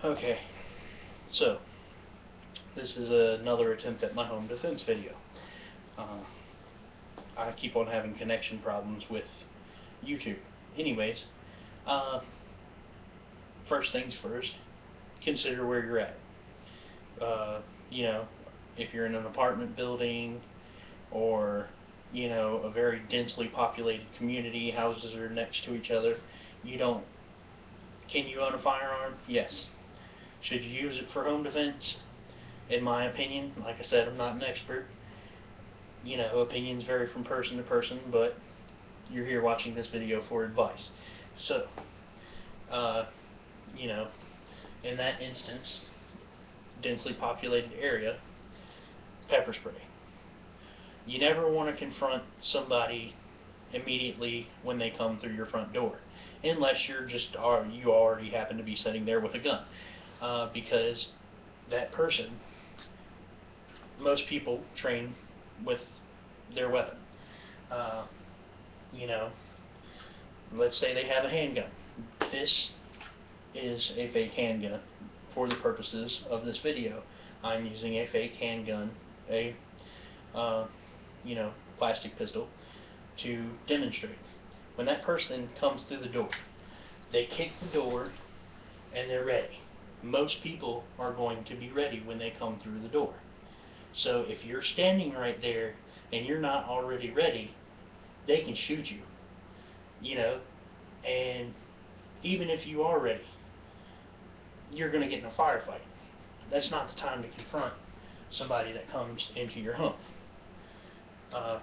Okay, so this is another attempt at my home defense video. I keep on having connection problems with YouTube. Anyways, first things first, consider where you're at. You know, if you're in an apartment building or, you know, a very densely populated community, houses are next to each other, can you own a firearm? Yes. Should you use it for home defense? In my opinion, like I said, I'm not an expert. You know, opinions vary from person to person, but you're here watching this video for advice. So, you know, in that instance, densely populated area, pepper spray. You never want to confront somebody immediately when they come through your front door, unless you already happen to be sitting there with a gun, because that person, most people train with their weapon. You know, let's say they have a handgun. This is a fake handgun. For the purposes of this video, I'm using a fake handgun, a you know, plastic pistol, to demonstrate. When that person comes through the door, they kick the door and they're ready. Most people are going to be ready when they come through the door. So if you're standing right there and you're not already ready, they can shoot you. You know, and even if you are ready, you're going to get in a firefight. That's not the time to confront somebody that comes into your home.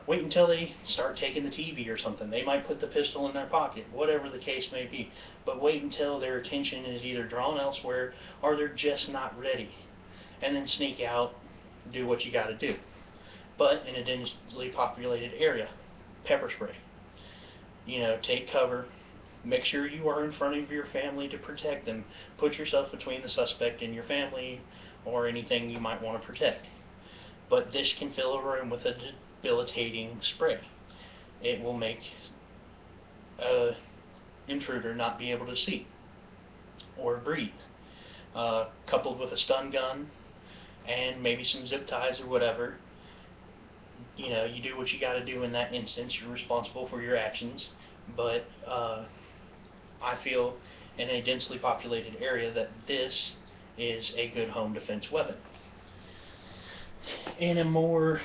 Wait until they start taking the TV or something. They might put the pistol in their pocket, whatever the case may be. But wait until their attention is either drawn elsewhere or they're just not ready. And then sneak out, do what you got to do. But in a densely populated area, pepper spray. You know, take cover. Make sure you are in front of your family to protect them. Put yourself between the suspect and your family or anything you might want to protect. But this can fill a room with a debilitating spray. It will make an intruder not be able to see or breathe. Coupled with a stun gun and maybe some zip ties or whatever, you know, you do what you got to do in that instance. You're responsible for your actions. But I feel in a densely populated area that this is a good home defense weapon. In a more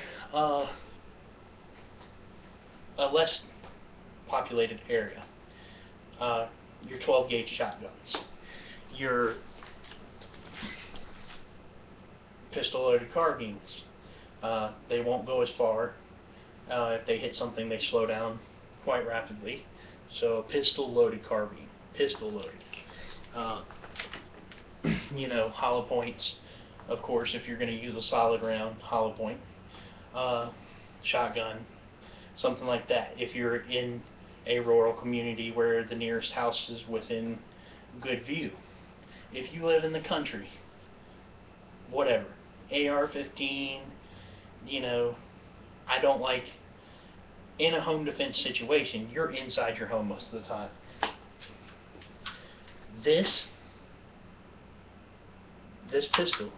a less populated area, your 12 gauge shotguns, your pistol loaded carbines, they won't go as far. If they hit something, they slow down quite rapidly. So pistol loaded carbine, pistol loaded. You know, hollow points, of course, if you're going to use a solid round, hollow point. Shotgun, something like that. If you're in a rural community where the nearest house is within good view. If you live in the country, whatever. AR-15, you know, I don't like, in a home defense situation, you're inside your home most of the time. This pistol,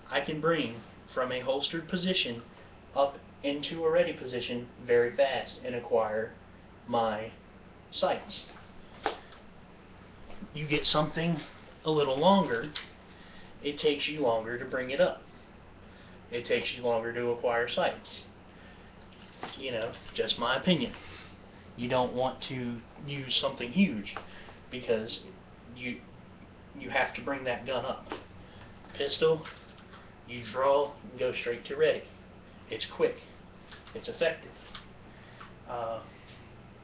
I can bring from a holstered position up into a ready position very fast and acquire my sights. You get something a little longer, it takes you longer to bring it up. It takes you longer to acquire sights. You know, just my opinion. You don't want to use something huge because you have to bring that gun up. Pistol, you draw and go straight to ready. It's quick. It's effective.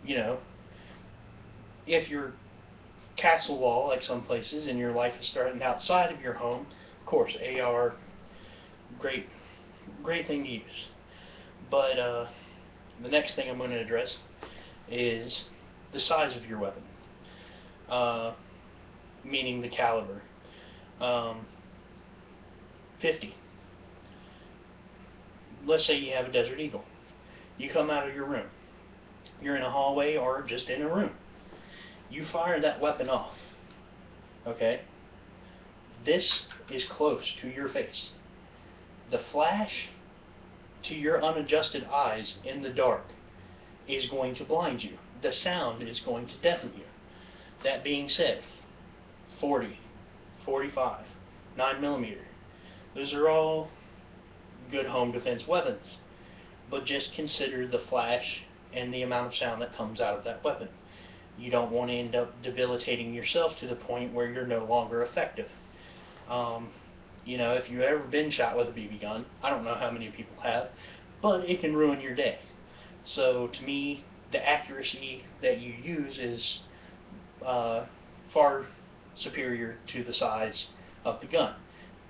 You know, if you're castle wall like some places and your life is starting outside of your home, of course, AR, great thing to use. But the next thing I'm going to address is the size of your weapon, meaning the caliber. 50. Let's say you have a Desert Eagle. You come out of your room. You're in a hallway or just in a room. You fire that weapon off. Okay? This is close to your face. The flash to your unadjusted eyes in the dark is going to blind you. The sound is going to deafen you. That being said, 40, 45, 9mm, those are all good home defense weapons. But just consider the flash and the amount of sound that comes out of that weapon. You don't want to end up debilitating yourself to the point where you're no longer effective. You know, if you've ever been shot with a BB gun, I don't know how many people have, but it can ruin your day. So to me, the accuracy that you use is far superior to the size of the gun.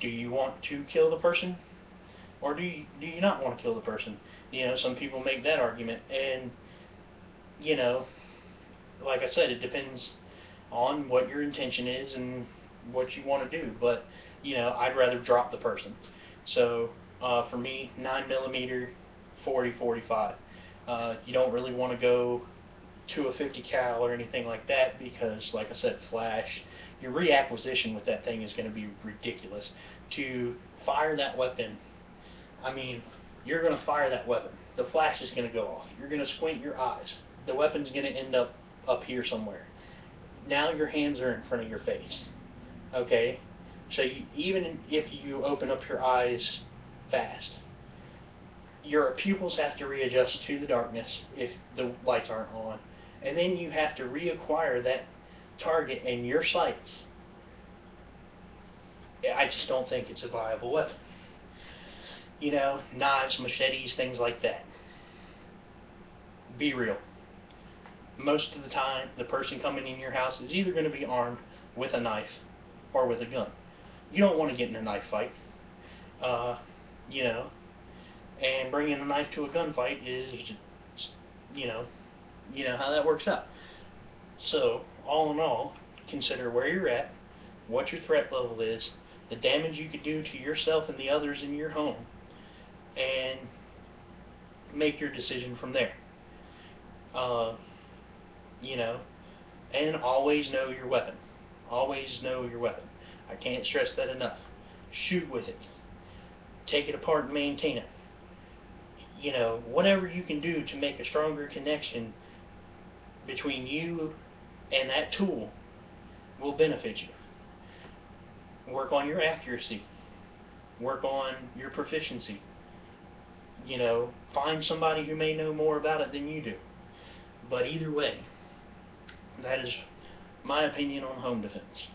Do you want to kill the person, or do you not want to kill the person? You know, some people make that argument, and you know, like I said, it depends on what your intention is and what you want to do. But you know, I'd rather drop the person. So for me, 9mm, 40, 45. You don't really want to go to a 50 cal or anything like that because, like I said, flash. Your reacquisition with that thing is going to be ridiculous. To fire that weapon, I mean, you're going to fire that weapon. The flash is going to go off. You're going to squint your eyes. The weapon's going to end up here somewhere. Now your hands are in front of your face. Okay? So even if you open up your eyes fast, your pupils have to readjust to the darkness if the lights aren't on. And then you have to reacquire that target in your sights. I just don't think it's a viable weapon. You know, knives, machetes, things like that. Be real. Most of the time, the person coming in your house is either going to be armed with a knife or with a gun. You don't want to get in a knife fight. You know, and bringing a knife to a gunfight is, you know how that works out. So, all in all, consider where you're at, what your threat level is, the damage you could do to yourself and the others in your home, and make your decision from there. You know, and always know your weapon. Always know your weapon. I can't stress that enough. Shoot with it. Take it apart and maintain it. You know, whatever you can do to make a stronger connection between you and that tool will benefit you. Work on your accuracy. Work on your proficiency. You know, find somebody who may know more about it than you do. But either way, that is my opinion on home defense.